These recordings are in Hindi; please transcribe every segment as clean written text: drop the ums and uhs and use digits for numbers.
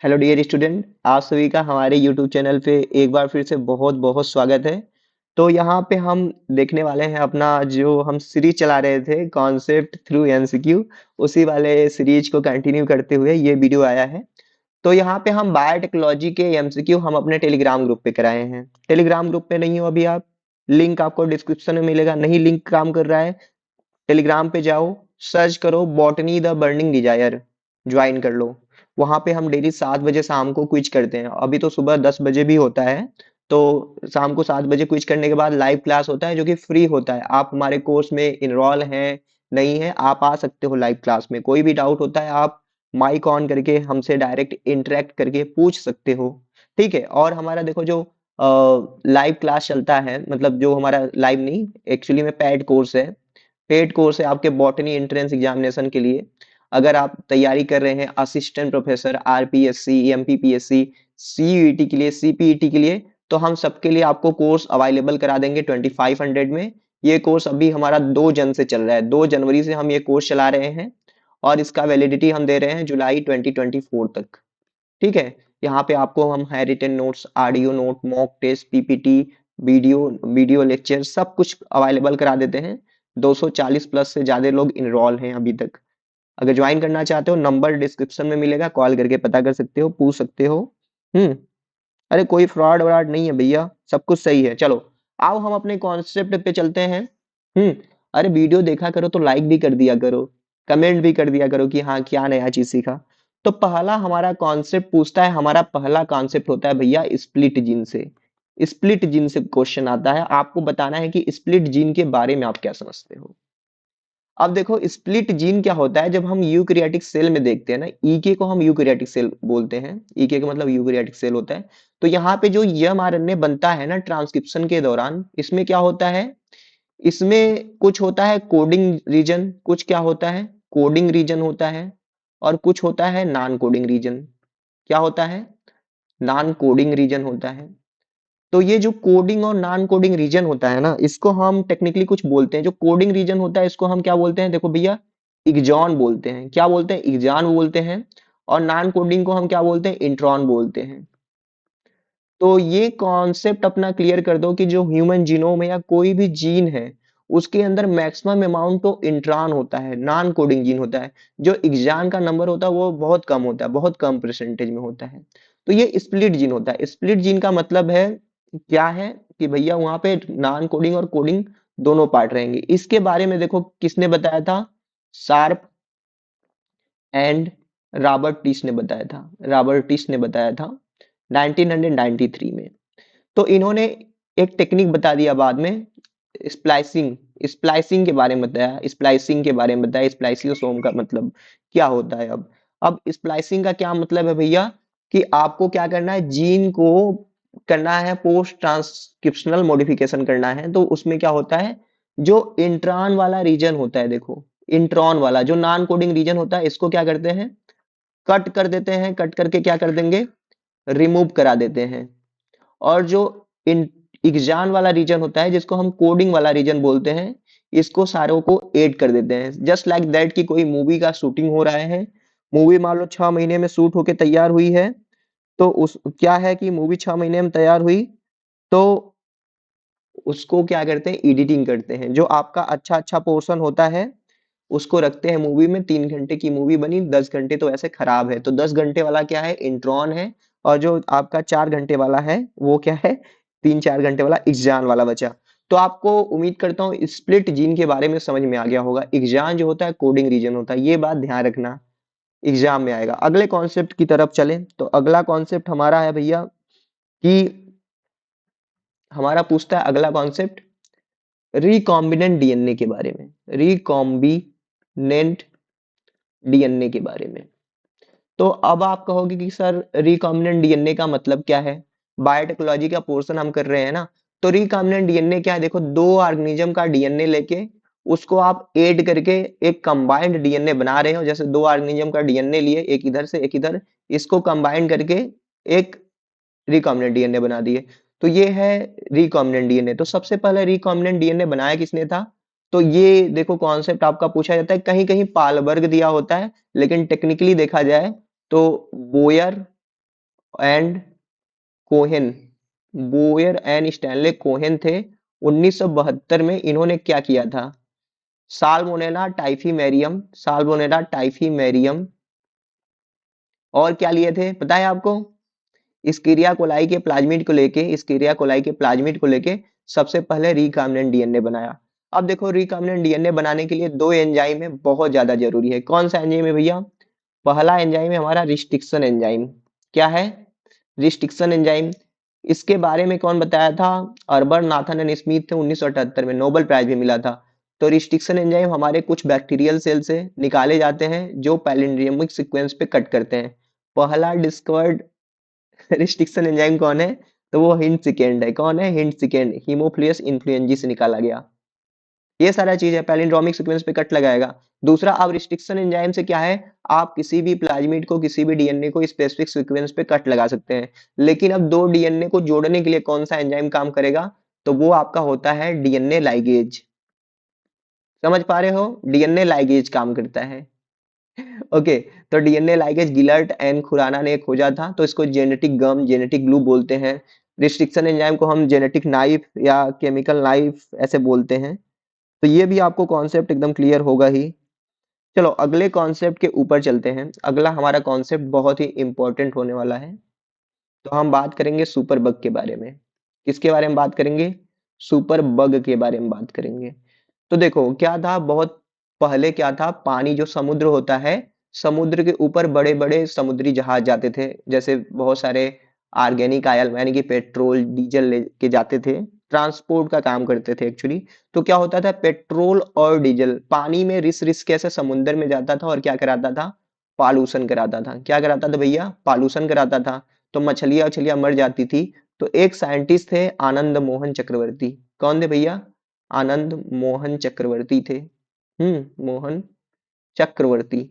हेलो डियर स्टूडेंट, आप सभी का हमारे यूट्यूब चैनल पे एक बार फिर से बहुत बहुत स्वागत है। तो यहाँ पे हम देखने वाले हैं अपना जो हम सीरीज चला रहे थे कॉन्सेप्ट थ्रू एमसीक्यू, उसी वाले सीरीज को कंटिन्यू करते हुए ये वीडियो आया है। तो यहाँ पे हम बायोटेक्नोलॉजी के एमसीक्यू हम अपने टेलीग्राम ग्रुप पे कराए हैं। टेलीग्राम ग्रुप पे नहीं हो अभी आप, लिंक आपको डिस्क्रिप्शन में मिलेगा। नहीं लिंक काम कर रहा है, टेलीग्राम पे जाओ, सर्च करो botany the burning desire, join कर लो। वहां पे हम डेली 7 बजे शाम को क्विज करते हैं। अभी तो सुबह 10 बजे भी होता है। तो शाम को 7 बजे क्विज करने के बाद लाइव क्लास होता है जो कि फ्री होता है। आप हमारे कोर्स में इनरोल हैं नहीं है, आप आ सकते हो लाइव क्लास में। कोई भी डाउट होता है आप माइक ऑन करके हमसे डायरेक्ट इंटरेक्ट करके पूछ सकते हो। ठीक है। और हमारा देखो जो लाइव क्लास चलता है, मतलब जो हमारा लाइव नहीं, एक्चुअली में पेड कोर्स है। पेड कोर्स है आपके बॉटनी एंट्रेंस एग्जामिनेशन के लिए। अगर आप तैयारी कर रहे हैं assistant professor, RPSC, MPPSC, CUET के लिए, सीपीईटी के लिए, तो हम सबके लिए आपको कोर्स अवेलेबल करा देंगे 2500 में। ये कोर्स अभी हमारा 2 जन से चल रहा है, 2 जनवरी से हम ये कोर्स चला रहे हैं। और इसका वैलिडिटी हम दे रहे हैं जुलाई 2024 तक। ठीक है। यहाँ पे आपको हम है written notes, audio note, mock test, PPT, video video lecture सब कुछ अवेलेबल करा देते हैं। 240 प्लस से ज्यादा लोग इनरोल हैं अभी तक। अगर ज्वाइन करना चाहते हो, नंबर डिस्क्रिप्शन में मिलेगा, कॉल करके पता कर सकते हो, पूछ सकते हो। हम्म। अरे कोई फ्रॉड व्रॉड नहीं है भैया, सब कुछ सही है। चलो आओ हम अपने कॉन्सेप्ट पे चलते हैं। हम्म। अरे वीडियो देखा करो तो लाइक भी कर दिया करो, कमेंट भी कर दिया करो कि हाँ क्या नया चीज सीखा। तो पहला हमारा कॉन्सेप्ट पूछता है, हमारा पहला कॉन्सेप्ट होता है भैया स्प्लिट जीन से। स्प्लिट जीन से क्वेश्चन आता है, आपको बताना है कि स्प्लिट जीन के बारे में आप क्या समझते हो। अब देखो स्प्लिट जीन क्या होता है, जब हम यूकैरियोटिक सेल में देखते हैं ना, ईके को हम यूकैरियोटिक सेल बोलते हैं। ईके का मतलब यूकैरियोटिक सेल होता है। तो यहाँ पे जो एमआरएनए बनता है ना ट्रांसक्रिप्शन के दौरान, इसमें क्या होता है, इसमें कुछ होता है कोडिंग रीजन, कुछ क्या होता है, कोडिंग रीजन होता है, और कुछ होता है नॉन कोडिंग रीजन। क्या होता है, नॉन कोडिंग रीजन होता है। तो ये जो कोडिंग और नॉन कोडिंग रीजन होता है ना, इसको हम टेक्निकली कुछ बोलते हैं। जो कोडिंग रीजन होता है इसको हम क्या बोलते हैं, देखो भैया, इक्सॉन बोलते हैं। क्या बोलते हैं, इक्सॉन बोलते हैं। और नॉन कोडिंग को हम क्या बोलते हैं, इंट्रॉन बोलते हैं। तो ये कॉन्सेप्ट अपना क्लियर कर दो कि जो ह्यूमन जीनोम है या कोई भी जीन है, उसके अंदर मैक्सिमम अमाउंट तो इंट्रॉन होता है, नॉन कोडिंग जीन होता है। जो एग्जाम का नंबर होता है वो बहुत कम होता है, बहुत कम परसेंटेज में होता है। तो ये स्प्लिट जीन होता है। स्प्लिट जीन का मतलब है क्या है कि भैया वहां पे नॉन कोडिंग और कोडिंग दोनों पार्ट रहेंगे। इसके बारे में देखो किसने बताया था, शार्प एंड रॉबर्टिस ने बताया था। रॉबर्टिस ने बताया था 1993 में। तो इन्होंने एक टेक्निक बता दिया बाद में, स्प्लाइसिंग। स्प्लाइसिंग के बारे में बताया, स्प्लाइसिंग के बारे में बताया, स्प्लाइसियोसोम का मतलब क्या होता है। अब स्प्लाइसिंग का क्या मतलब है भैया, कि आपको क्या करना है, जीन को करना है पोस्ट ट्रांसक्रिप्शनल मॉडिफिकेशन करना है। तो उसमें क्या होता है, जो इंट्रॉन वाला रीजन होता है, देखो इंट्रॉन वाला जो नॉन कोडिंग रीजन होता है, इसको क्या करते हैं, कट कर देते हैं। कट करके क्या कर देंगे, रिमूव करा देते हैं। और जो एग्जाम वाला रीजन होता है, जिसको हम कोडिंग वाला रीजन बोलते हैं, इसको सारों को ऐड कर देते हैं। जस्ट लाइक दैट कि कोई मूवी का शूटिंग हो रहा है, मूवी मान लो 6 महीने में शूट होके तैयार हुई है। तो उस क्या है कि मूवी 6 महीने में तैयार हुई, तो उसको क्या करते हैं, एडिटिंग करते हैं। जो आपका अच्छा अच्छा पोर्शन होता है उसको रखते हैं मूवी में। 3 घंटे की मूवी बनी, 10 घंटे तो ऐसे खराब है, तो 10 घंटे वाला क्या है, इंट्रॉन है। और जो आपका 4 घंटे वाला है वो क्या है, 3-4 घंटे वाला एग्जान वाला बचा। तो आपको उम्मीद करता हूँ स्प्लिट जीन के बारे में समझ में आ गया होगा। एग्जान जो होता है कोडिंग रीजन होता है, ये बात ध्यान रखना, एग्जाम में आएगा। अगले कॉन्सेप्ट की तरफ चले, तो अगला कॉन्सेप्ट हमारा है भैया कि हमारा पूछता है अगला कॉन्सेप्ट रिकॉम्बिनेंट डीएनए के बारे में। रिकॉम्बिनेंट डीएनए के बारे में। तो अब आप कहोगे कि सर रिकॉम्बिनेंट डीएनए का मतलब क्या है, बायोटेक्नोलॉजी का पोर्शन हम कर रहे हैं ना। तो रिकॉम्बिनेंट डीएनए क्या है, देखो दो ऑर्गेनिज्म का डीएनए लेके उसको आप ऐड करके एक कंबाइंड डीएनए बना रहे हो। जैसे दो ऑर्गेनिज्म का डीएनए लिए, एक इधर से एक इधर, इसको कंबाइन करके एक रिकॉम्बिनेंट डीएनए बना दिए। तो ये है रिकॉम्बिनेंट डीएनए। तो सबसे पहले रिकॉम्बिनेंट डीएनए बनाया किसने था, तो ये देखो कॉन्सेप्ट आपका पूछा जाता है, कहीं कहीं पालबर्ग दिया होता है, लेकिन टेक्निकली देखा जाए तो Boyer and Cohen, Boyer and Stanley Cohen थे। 1972 में इन्होंने क्या किया था? साल्मोनेला टाइफीमेरियम, साल्मोनेला टाइफीमेरियम और क्या लिए थे पता है आपको? स्कीरिया कोलाई के प्लाज्मिड को लेके, स्कीरिया कोलाई के प्लाज्मिड को लेके सबसे पहले रिकॉम्बिनेंट डीएनए बनाया। अब देखो रिकॉम्बिनेंट डीएनए बनाने के लिए दो एंजाइम है, बहुत ज्यादा जरूरी है। कौन सा एंजाइम है भैया? पहला एंजाइम है हमारा रिस्ट्रिक्शन एंजाइम। क्या है? Restriction enzyme. इसके बारे में कौन बताया था? अर्बन नाथन एंड स्मिथ थे, 1978 में नोबेल प्राइज भी मिला था। तो रिस्ट्रिक्शन एंजाइम हमारे कुछ बैक्टीरियल सेल से निकाले जाते हैं जो पैलिंड्रोमिक सीक्वेंस पे कट करते हैं। पहला डिस्कवर्ड रिस्ट्रिक्शन एंजाइम कौन है? तो वो हिंट सेकेंड है। कौन है? हिंट सेकेंड, हीमोफिलियस इन्फ्लुएंजी से निकाला गया। ये सारा चीज है, पैलिंड्रोमिक सीक्वेंस पे कट लगाएगा। दूसरा, अब रिस्ट्रिक्शन एंजाइम से क्या है? आप किसी भी प्लाज्मिड को, किसी भी डीएनए को स्पेसिफिक सीक्वेंस पे कट लगा सकते हैं। लेकिन अब दो डीएनए को जोड़ने के लिए कौन सा एंजाइम काम करेगा? तो वो आपका होता है डीएनए लाइगेज। समझ पा रहे हो? डीएनए लाइगेज काम करता है। ओके, तो डीएनए लाइगेज गिलर्ट एंड खुराना ने खोजा था, तो इसको जेनेटिक गम, जेनेटिक ग्लू बोलते हैं। रिस्ट्रिक्शन एंजाइम को हम जेनेटिक नाइफ या केमिकल नाइफ ऐसे बोलते हैं। तो ये भी आपको कॉन्सेप्ट एकदम क्लियर होगा ही। चलो अगले कॉन्सेप्ट के ऊपर चलते हैं। अगला हमारा कॉन्सेप्ट बहुत ही इंपॉर्टेंट होने वाला है। तो हम बात करेंगे सुपर बग के बारे में। किसके बारे में बात करेंगे? सुपर बग के बारे में बात करेंगे। तो देखो क्या था, बहुत पहले क्या था, पानी जो समुद्र होता है, समुद्र के ऊपर बड़े बड़े समुद्री जहाज जाते थे, जैसे बहुत सारे ऑर्गेनिक ऑयल यानी कि पेट्रोल डीजल लेके जाते थे, ट्रांसपोर्ट का काम करते थे एक्चुअली। तो क्या होता था, पेट्रोल और डीजल पानी में रिस रिस के ऐसे समुद्र में जाता था और क्या कराता था? पॉल्यूशन कराता था। क्या कराता था भैया? पॉल्यूशन कराता था। तो मछलियां उछलियां मर जाती थी। तो एक साइंटिस्ट थे आनंद मोहन चक्रवर्ती। कौन थे भैया? आनंद मोहन चक्रवर्ती थे। मोहन चक्रवर्ती,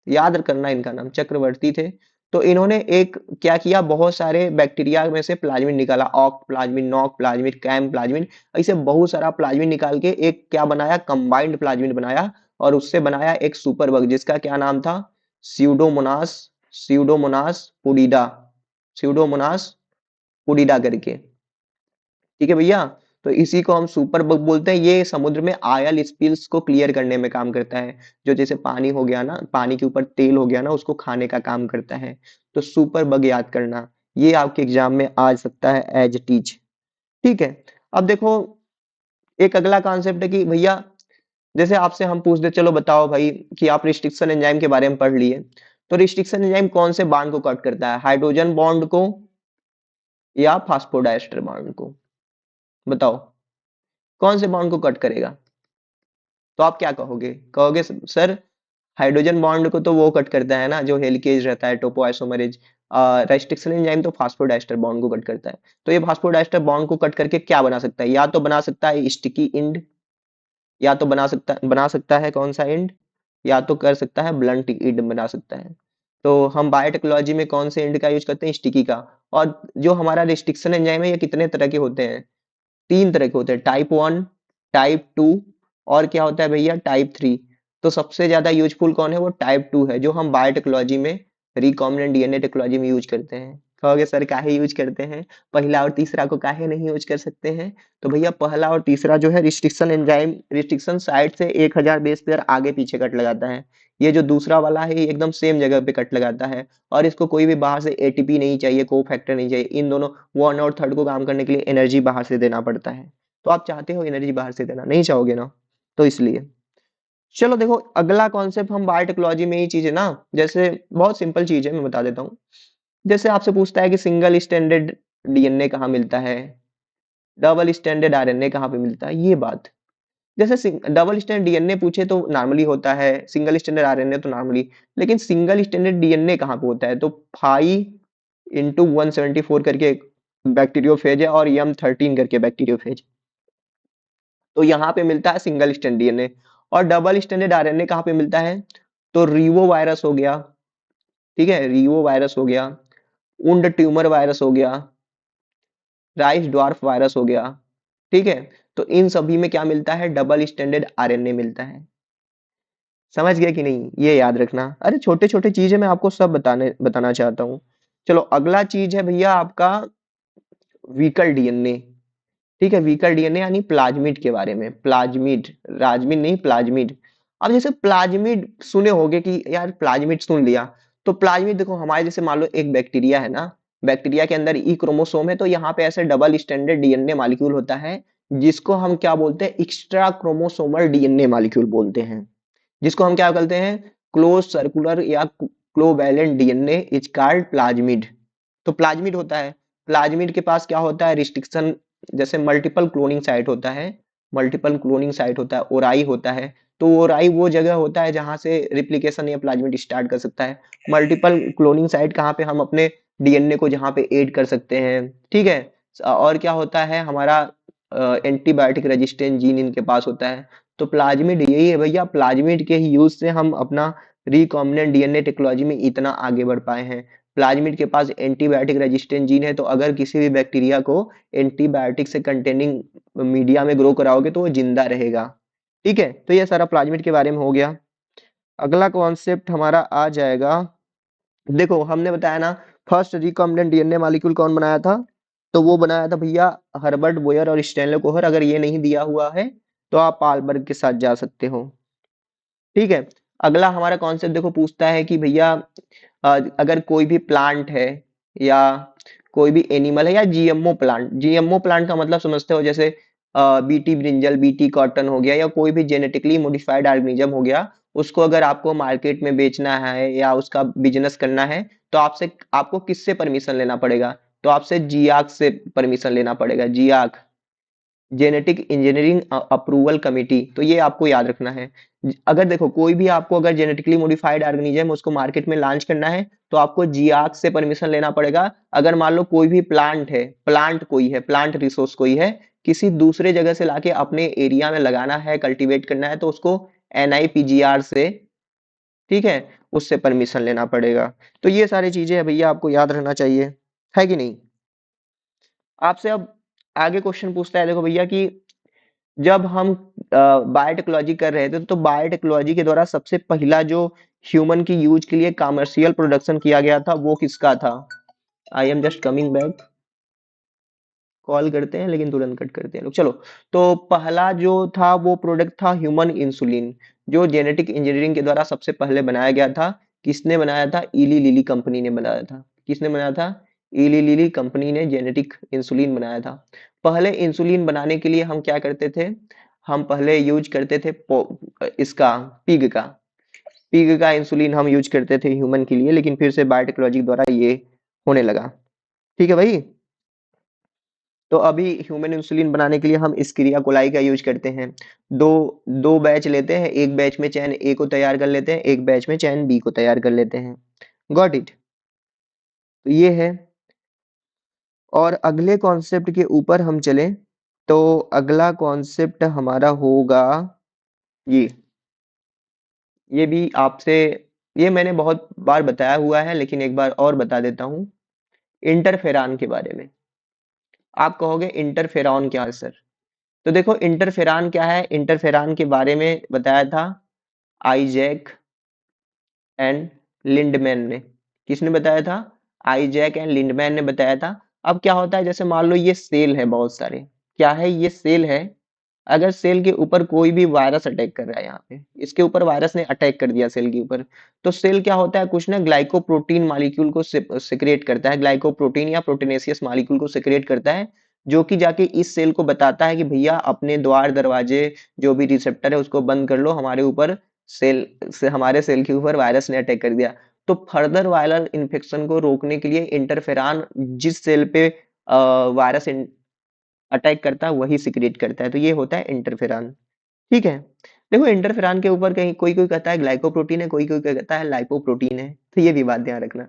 याद करना इनका नाम, चक्रवर्ती थे। तो इन्होंने एक क्या किया, बहुत सारे बैक्टीरिया में से प्लाज्मिड निकाला, ऑक प्लाज्मिड, नॉक प्लाज्मिड, कैम प्लाज्मिड, ऐसे बहुत सारा प्लाज्मिड निकाल के एक क्या बनाया, कंबाइंड प्लाज्मिड बनाया। और उससे बनाया एक सुपर बग जिसका क्या नाम था? स्यूडोमोनास, स्यूडोमोनास पुडिडा, स्यूडोमोनास पुडिडा करके। ठीक है भैया। तो इसी को हम सुपर बग बोलते हैं। ये समुद्र में आयल स्पिल्स को क्लियर करने में काम करता है। जो जैसे पानी हो गया ना, पानी के ऊपर तेल हो गया ना, उसको खाने का काम करता है। तो सुपर बग याद करना, ये आपके एग्जाम में आ सकता है एज टीच। ठीक है। अब देखो एक अगला कॉन्सेप्ट है कि भैया जैसे आपसे हम पूछ दे, चलो बताओ भाई कि आप रिस्ट्रिक्शन एंजाइम के बारे में पढ़ लिए, तो रिस्ट्रिक्शन एंजाइम कौन से बॉन्ड को कट करता है? हाइड्रोजन बॉन्ड को या फास्फोडाइस्टर बॉन्ड को? बताओ कौन से बॉन्ड को कट करेगा? तो आप क्या कहोगे? कहोगे सर हाइड्रोजन बॉन्ड को तो वो कट करता है ना जो हेलिकेज रहता है, टोपोआइसोमरेज। रेस्ट्रिक्शन एंजाइम तो फास्फोडाइस्टर बॉन्ड को कट करता है। तो ये फास्फोडाइस्टर बॉन्ड को कट करके क्या बना सकता है? या तो बना सकता है स्टिकी इंड, या तो बना सकता है कौन सा इंड, या तो कर सकता है ब्लंट इंड बना सकता है। तो हम बायोटेक्नोलॉजी में कौन से इंड का यूज करते हैं? स्टिकी का। और जो हमारा रिस्ट्रिक्शन एंजाइम है ये कितने तरह के होते हैं? तीन तरह के होते हैं, टाइप 1, टाइप 2 और क्या होता है भैया, टाइप 3। तो सबसे ज्यादा यूजफुल कौन है? वो टाइप 2 है, जो हम बायोटेक्नोलॉजी में, रिकॉम्बिनेंट डीएनए टेक्नोलॉजी में यूज करते हैं। कहोगे सर काहे यूज करते हैं, पहला और तीसरा को काहे नहीं यूज कर सकते हैं? तो भैया पहला और तीसरा जो है रिस्ट्रिक्शन एंजाइम, रिस्ट्रिक्शन साइट से 1000 बेस पेयर आगे पीछे कट लगाता है। ये जो दूसरा वाला है ये एकदम सेम जगह पे कट लगाता है। और इसको कोई भी बाहर से एटीपी नहीं चाहिए, को फैक्टर नहीं चाहिए। इन दोनों वन और थर्ड को काम करने के लिए एनर्जी बाहर से देना पड़ता है। तो आप चाहते हो एनर्जी बाहर से देना? नहीं चाहोगे ना, तो इसलिए। चलो देखो अगला कॉन्सेप्ट हम बायोटेक्नोलॉजी में ही चीज है ना, जैसे बहुत सिंपल चीज है मैं बता देता हूँ। जैसे आपसे पूछता है कि सिंगल स्टैंडर्ड डीएनए कहाँ मिलता है, डबल स्टैंडर्ड आरएनए कहाँ पे मिलता है, ये बात। जैसे डबल स्टैंडर्ड डीएनए पूछे तो नॉर्मली होता है, सिंगल स्टैंडर्ड आरएनए तो नॉर्मली। लेकिन सिंगल स्टैंडर्ड डीएनए कहाँ पे होता है? तो 5 × 174 करके बैक्टीरियोफेज है और M13 करके बैक्टीरियोफेज। तो यहाँ पे मिलता है सिंगल स्टैंड डीएनए। और डबल स्टैंडर्ड आरएनए कहाँ पे मिलता है? तो रीवो वायरस हो गया, ठीक है, रीवो वायरस हो गया, उंड ट्यूमर वायरस हो गया, राइस ड्वार्फ वायरस हो गया। ठीक है। तो इन सभी में क्या मिलता है? डबल स्टैंडर्ड आरएनए मिलता है। समझ गए कि नहीं, ये याद रखना। अरे छोटे छोटे चीजें मैं आपको सब बताना चाहता हूँ। चलो अगला चीज है भैया आपका वीकल डीएनए। ठीक है, वीकल डीएनए यानी प्लाज्मिड के बारे में। प्लाज्मिड, राजमिड नहीं, प्लाज्मिड। अब जैसे प्लाज्मिड सुने होंगे कि यार प्लाज्मिड सुन लिया, तो प्लाज्मिड देखो हमारे जैसे मान लो एक बैक्टीरिया है ना, बैक्टीरिया के अंदर ई क्रोमोसोम है, तो यहाँ पे ऐसे डबल स्टैंडर्ड डीएनए मॉलिक्यूल होता है, जिसको हम क्या बोलते हैं, एक्स्ट्रा क्रोमोसोमल डीएनए मॉलिक्यूल बोलते हैं, जिसको हम क्या बोलते हैं, क्लोज सर्कुलर या क्लोवैलेंट डीएनए इज कॉल्ड प्लाज्मिड। तो प्लाज्मिड होता है, प्लाज्मिड के पास क्या होता है, रिस्ट्रिक्शन, जैसे मल्टीपल क्लोनिंग साइट होता है, मल्टीपल क्लोनिंग साइट होता है, ओराई होता है। तो ओराई वो जगह होता है जहां से रिप्लिकेशन या प्लाज्मिड स्टार्ट कर सकता है। मल्टीपल क्लोनिंग साइट कहाँ पे हम अपने डीएनए को जहाँ पे ऐड कर सकते हैं। ठीक है, और क्या होता है हमारा एंटीबायोटिक रेजिस्टेंट जीन इनके पास होता है। तो प्लाज्मिड यही है भैया, प्लाज्मिड के ही यूज से हम अपना रिकॉम्बिनेंट डीएनए टेक्नोलॉजी में इतना आगे बढ़ पाए हैं। प्लाज्मिड के पास एंटीबायोटिक रेजिस्टेंट जीन है, तो अगर किसी भी बैक्टीरिया को एंटीबायोटिक से कंटेनिंग मीडिया में ग्रो कराओगे तो वो जिंदा रहेगा। ठीक है, तो ये सारा प्लाज्मिड के बारे में हो गया। अगला कॉन्सेप्ट हमारा आ जाएगा, देखो हमने बताया ना फर्स्ट रिकॉम्बिनेंट डीएनए मॉलिक्यूल कौन बनाया था, तो वो बनाया था भैया हर्बर्ट बोयर और स्टैनले कोहर। अगर ये नहीं दिया हुआ है तो आप पालबर्ग के साथ जा सकते हो। ठीक है, अगला हमारा कॉन्सेप्ट देखो पूछता है कि भैया अगर कोई भी प्लांट है या कोई भी एनिमल है या जीएमओ प्लांट, जीएमओ प्लांट का मतलब समझते हो, जैसे बीटी ब्रिंजल, बीटी कॉटन हो गया, या कोई भी जेनेटिकली मॉडिफाइड ऑर्गेनिज्म हो गया, उसको अगर आपको मार्केट में बेचना है या उसका बिजनेस करना है, तो आपसे आपको किससे परमिशन लेना पड़ेगा, तो आपसे जियाक से परमिशन लेना पड़ेगा, जियाक, जेनेटिक इंजीनियरिंग अप्रूवल कमेटी। तो ये आपको याद रखना है। अगर देखो कोई भी आपको अगर जेनेटिकली मॉडिफाइड ऑर्गेनिज्म उसको मार्केट में लॉन्च करना है, तो आपको जियाक से परमिशन लेना पड़ेगा। अगर मान लो कोई भी प्लांट है, प्लांट कोई है, प्लांट रिसोर्स कोई है, किसी दूसरे जगह से लाके अपने एरिया में लगाना है, कल्टीवेट करना है, तो उसको एनआईपीजीआर से, ठीक है, उससे परमिशन लेना पड़ेगा। तो ये सारी चीजें भैया आपको याद रखना चाहिए, है कि नहीं। आपसे अब आगे क्वेश्चन पूछता है, देखो भैया कि जब हम बायोटेक्नोलॉजी कर रहे थे, तो बायोटेक्नोलॉजी के द्वारा सबसे पहला जो ह्यूमन की यूज के लिए कमर्शियल प्रोडक्शन किया गया था वो किसका था। I am just coming back, call करते हैं लेकिन तुरंत कट करते हैं लोग। चलो, तो पहला जो था वो प्रोडक्ट था ह्यूमन इंसुलिन, जो जेनेटिक इंजीनियरिंग के द्वारा सबसे पहले बनाया गया था। किसने बनाया था, इली लिली कंपनी ने बनाया था। किसने बनाया था, इली लिली कंपनी ने जेनेटिक इंसुलिन बनाया था। पहले इंसुलिन बनाने के लिए हम क्या करते थे, हम पहले यूज करते थे इसका, पिग का, पिग का इंसुलिन हम यूज करते थे ह्यूमन के लिए, लेकिन फिर से बायोटेक्नोलॉजी द्वारा ये होने लगा। ठीक है भाई, तो अभी ह्यूमन इंसुलिन बनाने के लिए हम स्क्रिया कोलाई का यूज करते हैं। दो दो बैच लेते हैं, एक बैच में चैन ए को तैयार कर लेते हैं, एक बैच में चैन बी को तैयार कर लेते हैं। Got it. तो ये है, और अगले कॉन्सेप्ट के ऊपर हम चले, तो अगला कॉन्सेप्ट हमारा होगा ये ये भी आपसे, ये मैंने बहुत बार बताया हुआ है लेकिन एक बार और बता देता हूँ, इंटरफेरॉन के बारे में। आप कहोगे इंटरफेरॉन क्या है सर, तो देखो इंटरफेरॉन क्या है, इंटरफेरॉन के बारे में बताया था आइजैक एंड लिंडमैन ने। किसने बताया था, आइजैक एंड लिंडमैन ने बताया था। अब क्या होता है, जैसे मान लो ये सेल है बहुत सारे, क्या है ये सेल है, अगर सेल के ऊपर कोई भी वायरस अटैक कर रहा है, यहाँ पे इसके ऊपर वायरस ने अटैक कर दिया सेल के ऊपर, तो सेल क्या होता है, कुछ ना ग्लाइकोप्रोटीन मॉलिक्यूल को सिक्रेट करता है, ग्लाइकोप्रोटीन या प्रोटीनेशियस मॉलिक्यूल को सिक्रेट करता है, जो कि जाके इस सेल को बताता है कि भैया अपने द्वार दरवाजे जो भी रिसेप्टर है उसको बंद कर लो, हमारे ऊपर सेल से, हमारे सेल के ऊपर वायरस ने अटैक कर दिया। तो फर्दर वायरल इन्फेक्शन को रोकने के लिए इंटरफेरॉन जिस सेल पे वायरस अटैक करता है वही सिक्रेट करता है, तो ये होता है इंटरफेरॉन। ठीक है, देखो इंटरफेरॉन के ऊपर कहीं कोई कोई कहता है ग्लाइकोप्रोटीन है, कोई कोई कहता है लाइपोप्रोटीन है, तो ये भी बात ध्यान रखना।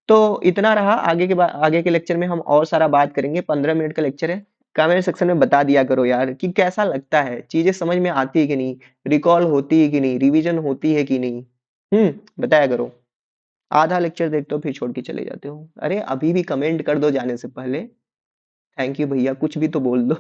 तो इतना रहा, आगे के लेक्चर में हम और सारा बात करेंगे, 15 मिनट का लेक्चर है। कमेंट सेक्शन में बता दिया करो यार कि कैसा लगता है, चीजें समझ में आती है कि नहीं, रिकॉल होती है कि नहीं, रिवीजन होती है कि नहीं। बताया करो। आधा लेक्चर देखते हो फिर छोड़ के चले जाते हो, अरे अभी भी कमेंट कर दो जाने से पहले। थैंक यू भैया, कुछ भी तो बोल दो।